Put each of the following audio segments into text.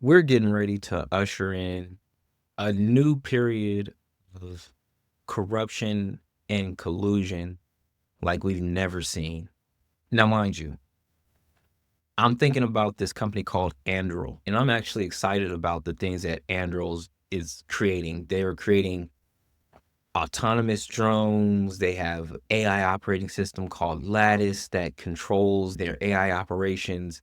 We're getting ready to usher in a new period of corruption and collusion like we've never seen. Now, mind you, I'm thinking about this company called Anduril, and I'm actually excited about the things that Anduril is creating. They're creating autonomous drones. They have AI operating system called Lattice that controls their AI operations.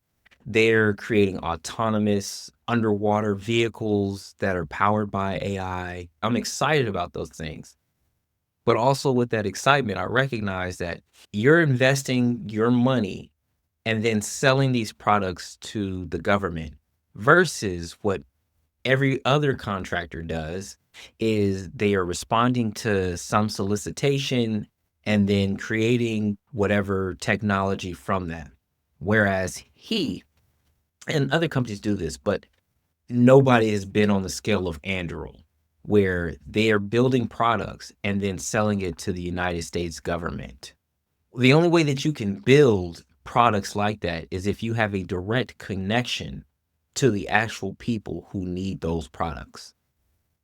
They're creating autonomous underwater vehicles that are powered by AI. I'm excited about those things. But also with that excitement, I recognize that you're investing your money and then selling these products to the government versus what every other contractor does is they are responding to some solicitation and then creating whatever technology from that. Whereas he and other companies do this, but nobody has been on the scale of Anduril, where they are building products and then selling it to the United States government. The only way that you can build products like that is if you have a direct connection to the actual people who need those products.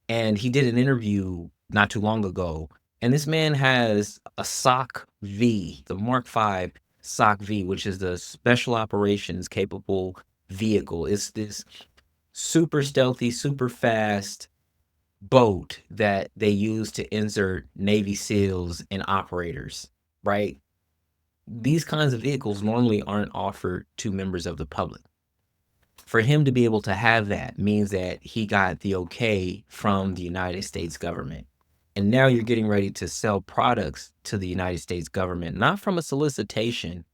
And he did an interview not too long ago, and this man has a SOC V, the Mark V SOC V, which is the special operations capable vehicle. It's this super stealthy, super fast boat that they use to insert Navy SEALs and operators, right? These kinds of vehicles normally aren't offered to members of the public. For him to be able to have that means that he got the okay from the United States government. And now you're getting ready to sell products to the United States government, not from a solicitation,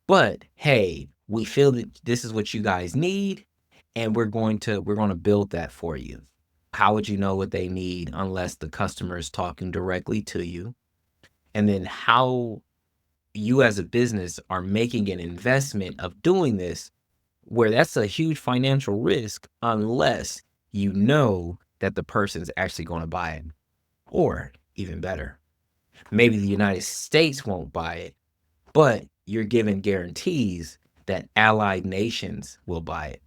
but hey, we feel that this is what you guys need, and we're going to build that for you. How would you know what they need unless the customer is talking directly to you? And then how you as a business are making an investment of doing this, where that's a huge financial risk unless you know that the person's actually going to buy it. Or even better, maybe the United States won't buy it, but you're given guarantees that allied nations will buy it.